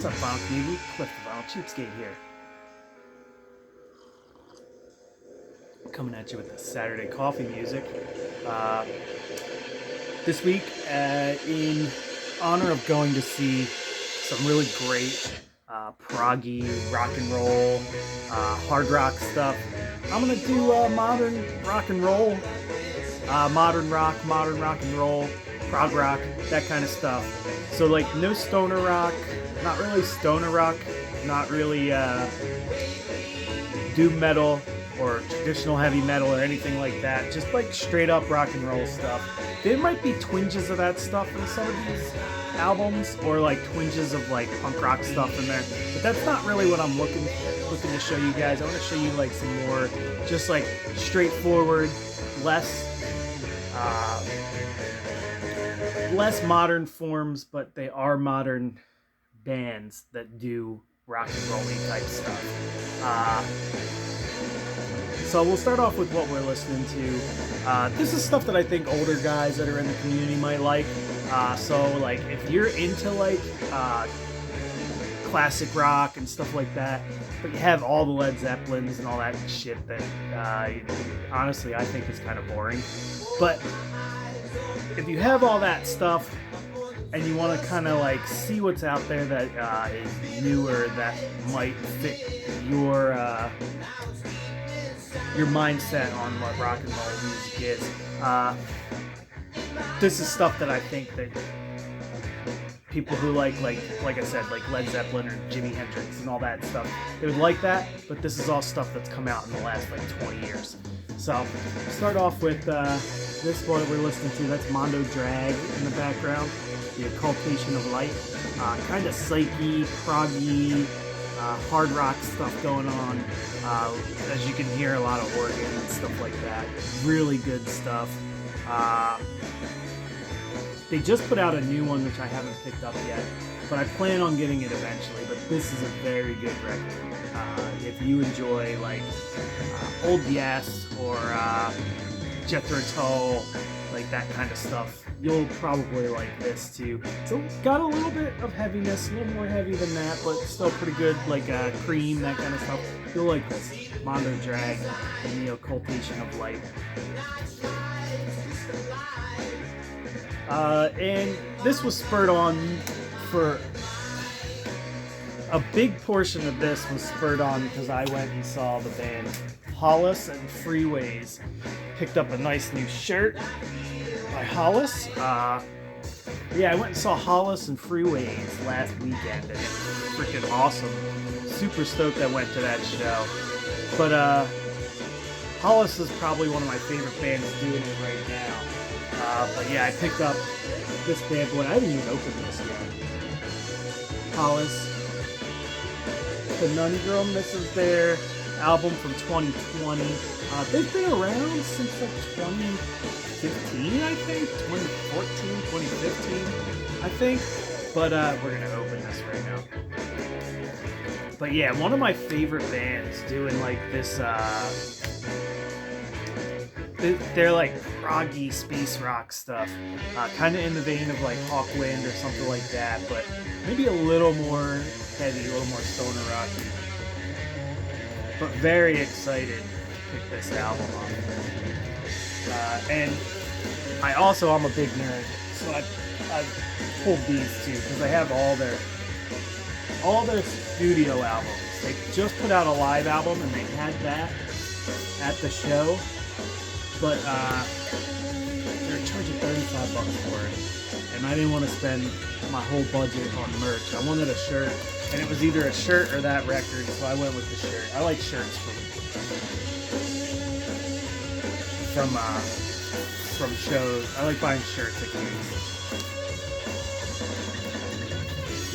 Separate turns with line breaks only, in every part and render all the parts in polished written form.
What's up, Vinyl Community? Cliff the Vinyl Cheapskate here. Coming at you with the Saturday coffee music. This week, in honor of going to see some really great proggy rock and roll, hard rock stuff, I'm gonna do modern rock and roll, modern rock and roll, prog rock, that kind of stuff. So like no stoner rock, not really stoner rock, not really doom metal or traditional heavy metal or anything like that. Just like straight up rock and roll stuff. There might be twinges of that stuff in some of these albums, or like twinges of like punk rock stuff in there. But that's not really what I'm looking to show you guys. I want to show you like some more just like straightforward, less modern forms, but they are modern bands that do rock and roll-y type stuff. So we'll start off with what we're listening to. This is stuff that I think older guys that are in the community might like. So like if you're into like classic rock and stuff like that, but you have all the Led Zeppelins and all that shit that honestly I think is kind of boring. But if you have all that stuff and you want to kind of like see what's out there that is newer, that might fit your mindset on what rock and roll music is, this is stuff that I think that people who like I said, like Led Zeppelin or Jimi Hendrix and all that stuff, they would like that. But this is all stuff that's come out in the last like 20 years. So start off with this one we're listening to. That's Mondo Drag in the background. The Occultation of Light. Kind of psyche, proggy, hard rock stuff going on. As you can hear, a lot of organ and stuff like that. Really good stuff. They just put out a new one which I haven't picked up yet, but I plan on getting it eventually. But this is a very good record. If you enjoy like Old Yes or Jethro Tull, like that kind of stuff, you'll probably like this too. So it's got a little bit of heaviness, a little more heavy than that, but still pretty good, like Cream, that kind of stuff. You'll like this. Mondo Drag and the Occultation of Light. And this was spurred on for a big portion of this was spurred on because I went and saw the band Hallas and Freeways. Picked up a nice new shirt by Hallas. Yeah, I went and saw Hallas and Freeways last weekend, and it was freaking awesome. Super stoked I went to that show. But Hallas is probably one of my favorite bands doing it right now. But yeah, I picked up this bad boy. I didn't even open this yet. Hallas. Conundrum. This is their album from 2020. They've been around since like 2015, I think. 2014, 2015, I think. But we're going to open this right now. But yeah, one of my favorite bands doing like this, they're like proggy space rock stuff, kind of in the vein of like Hawkwind or something like that, but maybe a little more heavy, a little more stoner rock. But very excited to pick this album up. And I'm a big nerd, so I've pulled these too because I have all their studio albums. They just put out a live album and they had that at the show. But they're charging $35 for it, and I didn't want to spend my whole budget on merch. I wanted a shirt, and it was either a shirt or that record, so I went with the shirt. I like shirts from shows. I like buying shirts at gigs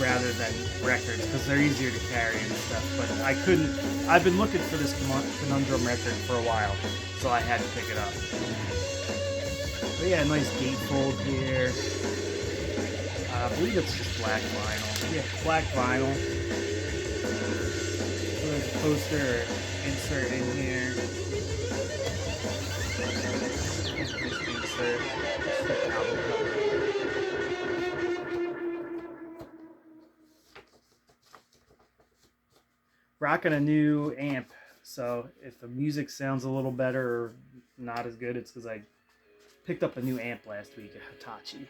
rather than records because they're easier to carry and stuff. But I've been looking for this Conundrum record for a while, so I had to pick it up. But yeah, nice gatefold here. I believe it's just black vinyl. Yeah, black vinyl. So there's a poster insert in here. Insert. rocking a new amp. So if the music sounds a little better or not as good, it's because I picked up a new amp last week, a Hitachi.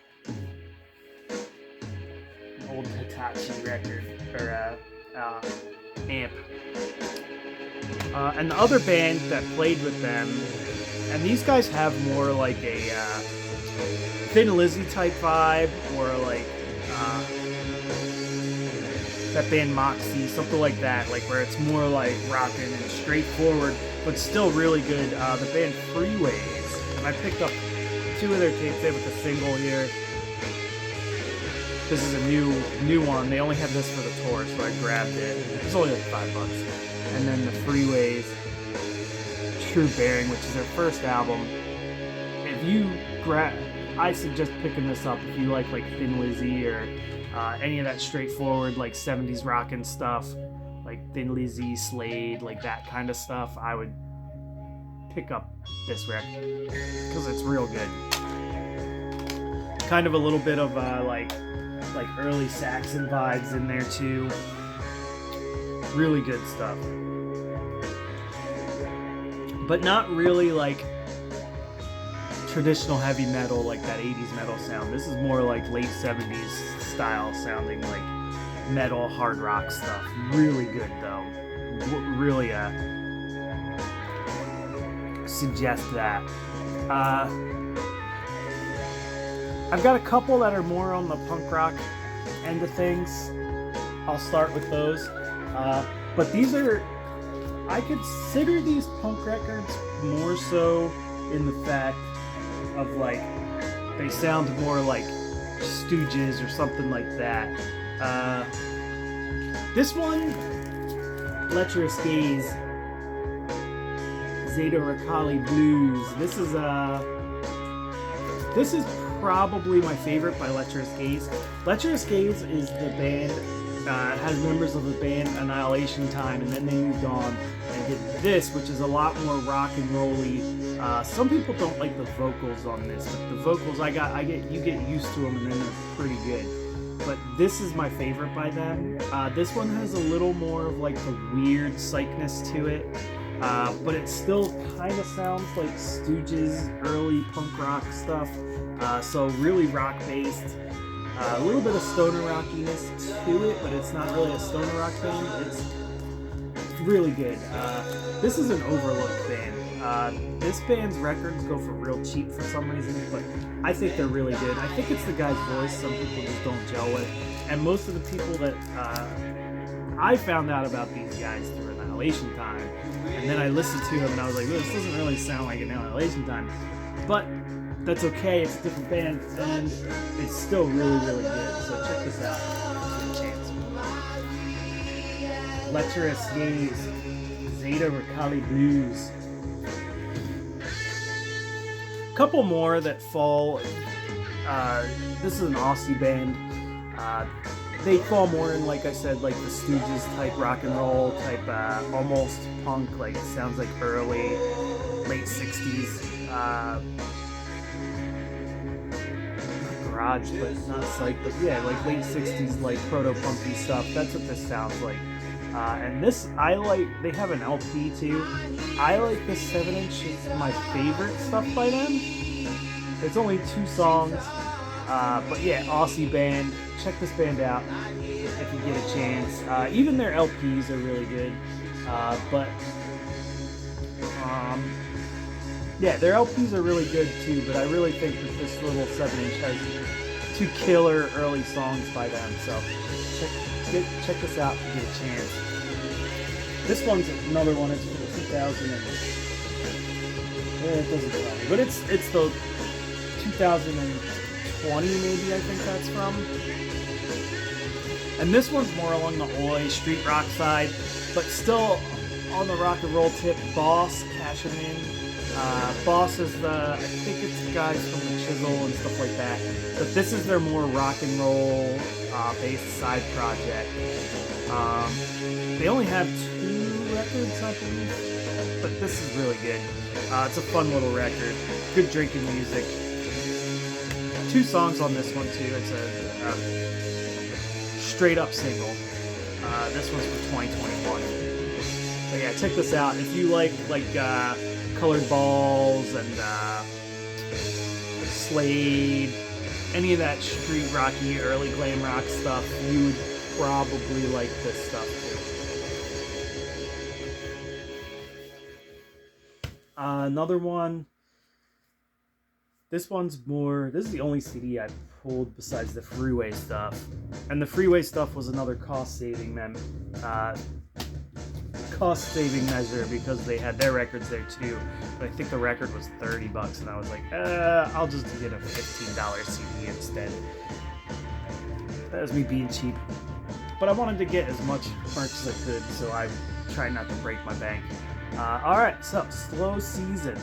An old Hitachi record, or amp. And the other band that played with them, and these guys have more like a Thin Lizzy type vibe, or like that band Moxie, something like that, like where it's more like rocking and straightforward, but still really good. The band Freeways, and I picked up 2 of their tapes. They have like a single here. This is a new one. They only had this for the tour, so I grabbed it. It was only like $5. And then the Freeways, True Bearing, which is their first album. If you I suggest picking this up if you like Thin Lizzy or any of that straightforward like 70s rockin' stuff, like Thin Lizzy, Slade, like that kind of stuff. I would pick up this record because it's real good. Kind of a little bit of like early Saxon vibes in there too. Really good stuff, but not really like traditional heavy metal, like that 80s metal sound. This is more like late 70s style sounding, like metal hard rock stuff. Really good though. Really suggest that. I've got a couple that are more on the punk rock end of things. I'll start with those. But these are, I consider these punk records more so in the fact of like, they sound more like Stooges or something like that. This one, Lecherous Gaze, Zeta Rakali Blues. This is probably my favorite by Lecherous Gaze. Lecherous Gaze is the band, has members of the band Annihilation Time, and then they moved on and did this, which is a lot more rock and rolly. Some people don't like the vocals on this, but the vocals you get used to them, and then they're pretty good. But this is my favorite by them. This one has a little more of like the weird psychness to it, but it still kind of sounds like Stooges, early punk rock stuff. So really rock based. A little bit of stoner rockiness to it, but it's not really a stoner rock band. It's really good. This is an overlooked band. This band's records go for real cheap for some reason, but I think they're really good. I think it's the guy's voice some people just don't gel with. And most of the people that I found out about these guys through Annihilation Time, and then I listened to them and I was like, well, this doesn't really sound like Annihilation Time. But that's okay, it's a different band, and it's still really, really good. So check this out if you get a chance. Lecherous Gaze, Zeta Rakali Blues. Couple more that fall. This is an Aussie band. They fall more in, like I said, like the Stooges type rock and roll type, almost punk. Like it sounds like early, late '60s. Garage, but not psych, but yeah, like late 60s, like proto-punky stuff. That's what this sounds like. And this, I like, they have an LP too. I like this 7-inch, it's my favorite stuff by them. It's only 2 songs, but yeah, Aussie band. Check this band out if you get a chance. Even their LPs are really good, but yeah, their LPs are really good too, but I really think that this little 7-inch has 2 killer early songs by them, so check this out if you get a chance. This one's another one, it's for the 2000 and, it doesn't tell me, but it's the 2020 maybe, I think that's from. And this one's more along the oi street rock side, but still on the rock and roll tip. Boss, cashing in. Boss is I think it's the guys from the Chisel and stuff like that. But this is their more rock and roll based side project. They only have 2 records, I believe, but this is really good. It's a fun little record. Good drinking music. 2 songs on this one too. It's a straight up single. This one's for 2021. But yeah, check this out. If you like Colored Balls and Slade, any of that street rocky, early glam rock stuff, you would probably like this stuff too. Another one. This one's more. This is the only CD I pulled besides the Freeway stuff, and the Freeway stuff was another cost-saving measure because they had their records there too. But I think the record was $30, and I was like, I'll just get a $15 CD instead. That was me being cheap. But I wanted to get as much merch as I could, so I tried not to break my bank. Alright, so Slow Season.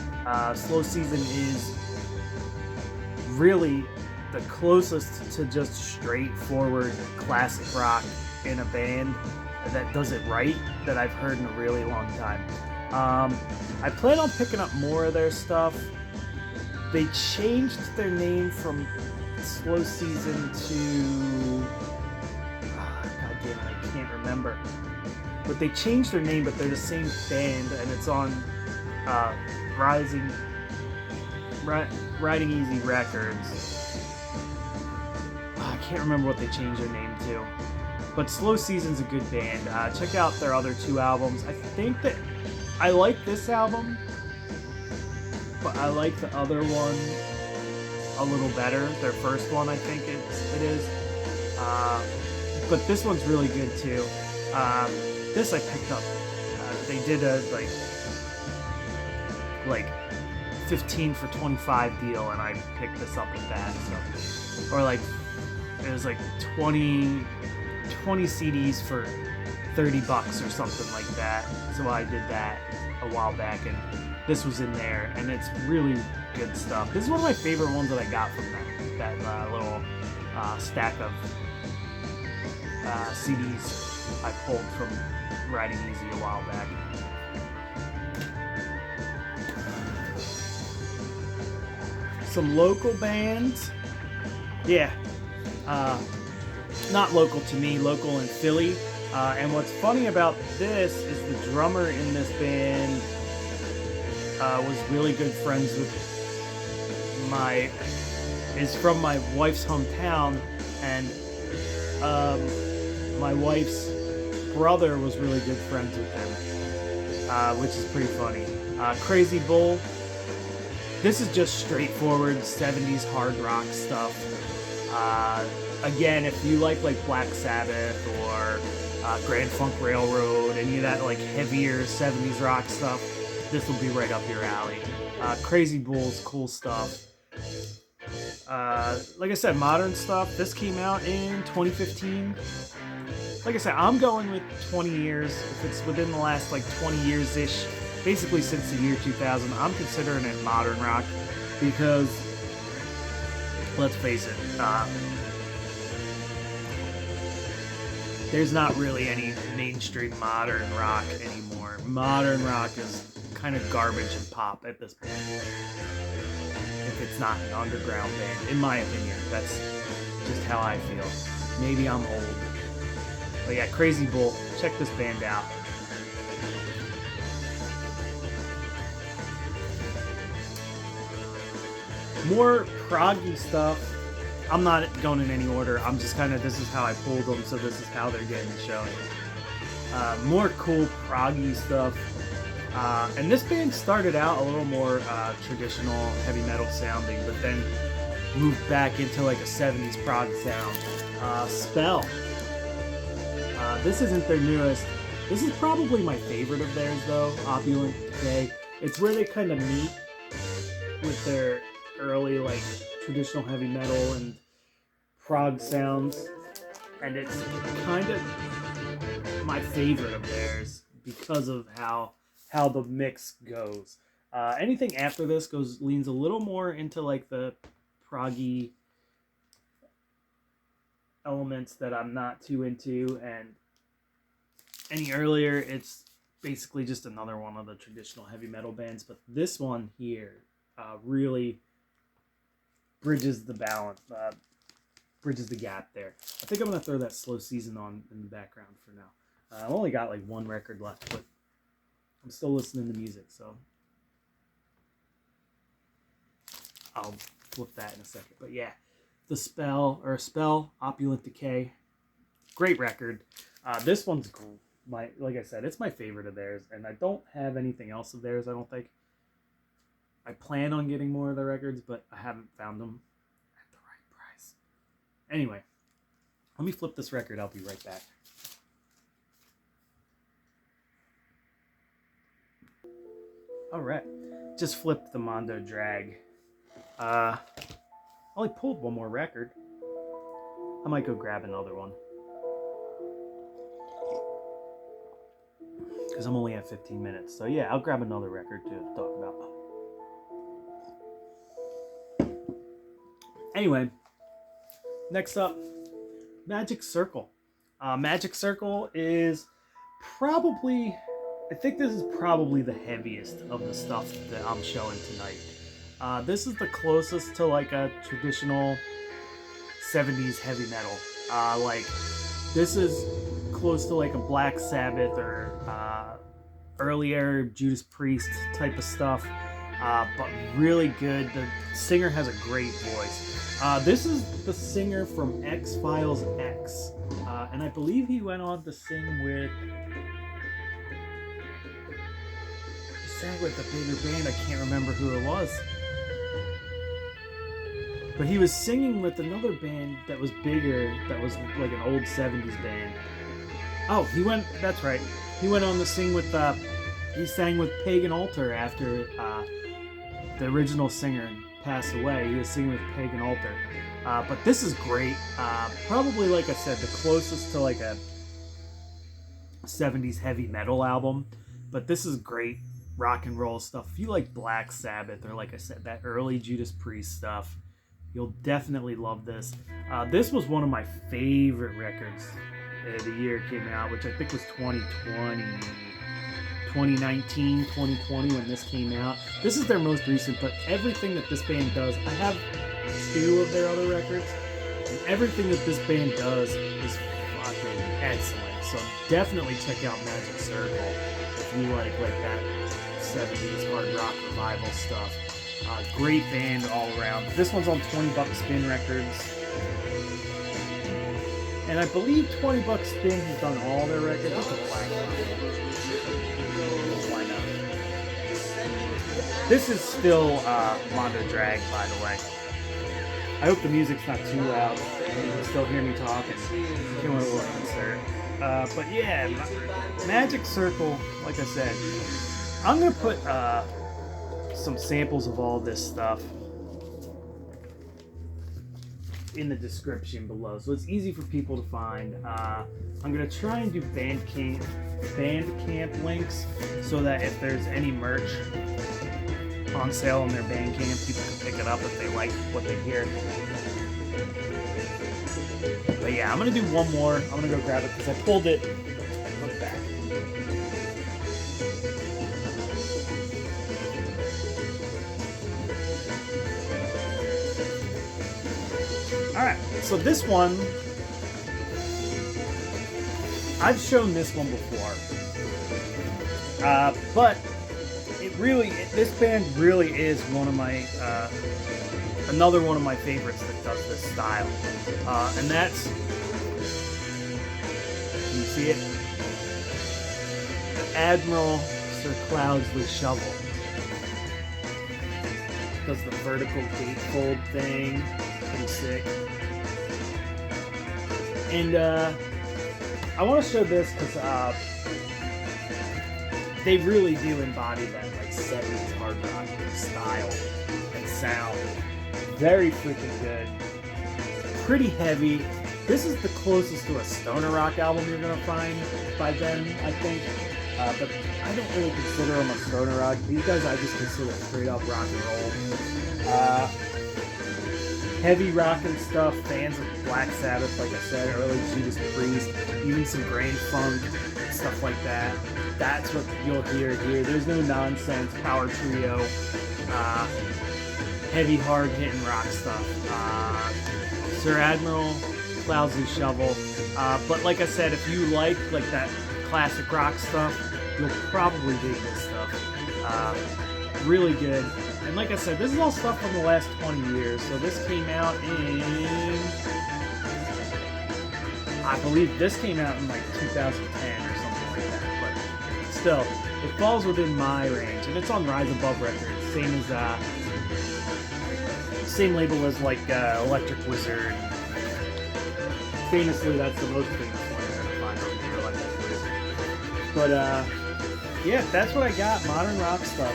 Slow Season is really the closest to just straightforward classic rock in a band that does it right that I've heard in a really long time. I plan on picking up more of their stuff. They changed their name from Slow Season to... God damn it, I can't remember. But they changed their name, but they're the same band, and it's on Riding Easy Records. I can't remember what they changed their name to. But Slow Season's a good band. Check out their other 2 albums. I think that I like this album, but I like the other one a little better. Their first one, I think it is. But this one's really good too. This I picked up. They did a like 15 for 25 deal, and I picked this up with that. So, or like it was like 20 CDs for $30 or something like that. So I did that a while back, and this was in there, and it's really good stuff. This is one of my favorite ones that I got from that little stack of CDs I pulled from Riding Easy a while back. Some local bands. Yeah. Not local to me, local in Philly. And what's funny about this is the drummer in this band was really good friends with is from my wife's hometown, and my wife's brother was really good friends with him, which is pretty funny. Crazy Bull. This is just straightforward 70s hard rock stuff. Again, if you like Black Sabbath or Grand Funk Railroad, any of that like heavier 70s rock stuff, this will be right up your alley. Crazy Bull's cool stuff. Like I said, modern stuff. This came out in 2015. Like I said, I'm going with 20 years. If it's within the last 20 years-ish, basically since the year 2000, I'm considering it modern rock because, let's face it, there's not really any mainstream modern rock anymore. Modern rock is kind of garbage and pop at this point. If it's not an underground band, in my opinion. That's just how I feel. Maybe I'm old. But yeah, Crazy Bull. Check this band out. More proggy stuff. I'm not going in any order. I'm just this is how I pulled them, so this is how they're getting shown. More cool proggy stuff. And this band started out a little more traditional heavy metal sounding, but then moved back into a 70s prog sound. Spell. This isn't their newest. This is probably my favorite of theirs though, Opulent Decay. It's where they kind of meet with their early traditional heavy metal and prog sounds, and it's kind of my favorite of theirs because of how the mix goes. Anything after this leans a little more into the proggy elements that I'm not too into, and any earlier it's basically just another one of the traditional heavy metal bands, but this one here really bridges the balance, bridges the gap there. I think I'm going to throw that Slow Season on in the background for now. I've only got one record left, but I'm still listening to music, so I'll flip that in a second. But yeah, the Spell, Opulent Decay, great record. This one's like I said, it's my favorite of theirs, and I don't have anything else of theirs, I don't think. I plan on getting more of their records, but I haven't found them at the right price. Anyway, let me flip this record. I'll be right back. All right, just flipped the Mondo Drag. Only pulled one more record. I might go grab another one, because I'm only at 15 minutes. So yeah, I'll grab another record to talk about. Anyway, next up, Magic Circle. Magic Circle is probably, I think this is probably the heaviest of the stuff that I'm showing tonight. This is the closest to like a traditional 70s heavy metal. Like, this is close to like a Black Sabbath or earlier Judas Priest type of stuff, but really good. The singer has a great voice. This is the singer from X-Files X, and I believe he went on to sing with... He sang with a bigger band, I can't remember who it was. But he was singing with another band that was bigger, that was like an old 70s band. Oh, that's right. He went on to sing with, he sang with Pagan Altar after the original singer passed away. He was singing with Pagan Altar. But this is great. Probably, like I said, the closest to like a 70s heavy metal album. But this is great rock and roll stuff. If you like Black Sabbath, or like I said, that early Judas Priest stuff, you'll definitely love this. This was one of my favorite records the year it came out, which I think was 2019, 2020 when this came out. This is their most recent, but everything that this band does, I have 2 of their other records, and everything that this band does is fucking excellent. So definitely check out Magic Circle if you like that 70s hard rock revival stuff. Great band all around. This one's on 20 Buck Spin Records. And I believe 20 Buck Spin has done all their records. Why not? This is still Mondo Drag, by the way. I hope the music's not too loud. You can still hear me talking. Give me a little insert. But yeah, Magic Circle, like I said, I'm going to put some samples of all this stuff in the description below, so it's easy for people to find. I'm gonna try and do Bandcamp links, so that if there's any merch on sale on their Bandcamp, people can pick it up if they like what they hear. But yeah, I'm gonna do one more. I'm gonna go grab it because I pulled it and put it back. Alright, so this one, I've shown this one before, but this band really is one of my, another one of my favorites that does this style, and that's, can you see it? Admiral Sir Cloudsley Shovell. Does the vertical gatefold thing. Pretty sick. And I want to show this because they really do embody that like 70s hard rock style and sound. Very freaking good. Pretty heavy. This is the closest to a stoner rock album you're gonna find by them, I think. But I don't really consider them a stoner rock. These guys I just consider straight up rock and roll. Heavy rock and stuff, fans of Black Sabbath, like I said, early Judas Priest, even some Grand Funk, stuff like that. That's what you'll hear here. There's no nonsense, power trio, heavy, hard-hitting rock stuff. Sir Admiral, Cloudsley Shovell. But like I said, if you like that classic rock stuff, you'll probably dig this stuff. Really good. And like I said, this is all stuff from the last 20 years. So this came out in, I believe this came out in like 2010 or something like that. But still, it falls within my range, and it's on Rise Above Records. Same label as like Electric Wizard. Famously, that's the most famous one you're gonna find over here, Electric Wizard. But yeah, that's what I got. Modern rock stuff.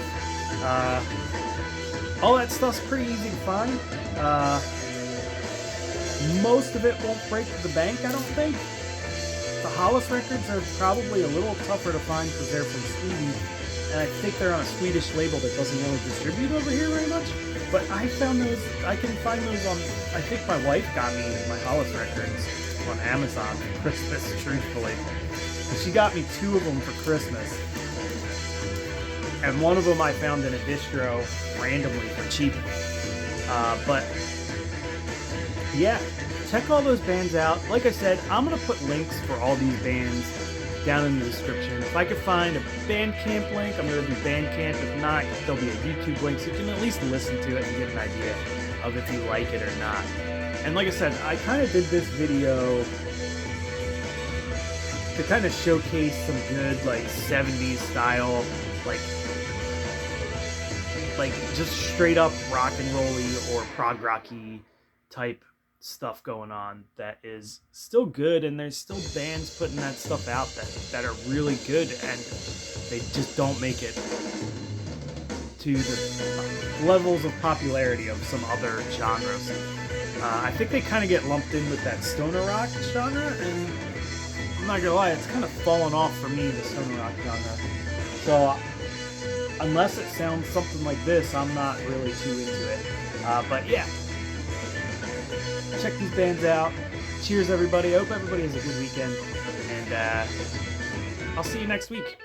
All that stuff's pretty easy to find. Most of it won't break the bank, I don't think. The Hallas records are probably a little tougher to find because they're from Sweden, and I think they're on a Swedish label that doesn't really distribute over here very much. But I found those, I can find those on, I think my wife got me my Hallas records on Amazon for Christmas, truthfully. And she got me 2 of them for Christmas. And one of them I found in a distro randomly for cheap. But yeah, check all those bands out. Like I said, I'm going to put links for all these bands down in the description. If I could find a Bandcamp link, I'm going to do Bandcamp. If not, there'll be a YouTube link so you can at least listen to it and get an idea of if you like it or not. And like I said, I kind of did this video to kind of showcase some good like 70s style, like just straight up rock and rolly or prog rocky type stuff going on that is still good, and there's still bands putting that stuff out that are really good, and they just don't make it to the levels of popularity of some other genres. I think they kind of get lumped in with that stoner rock genre, and I'm not gonna lie, it's kind of fallen off for me, the stoner rock genre. So unless it sounds something like this, I'm not really too into it. But yeah, check these bands out. Cheers, everybody. I hope everybody has a good weekend, and I'll see you next week.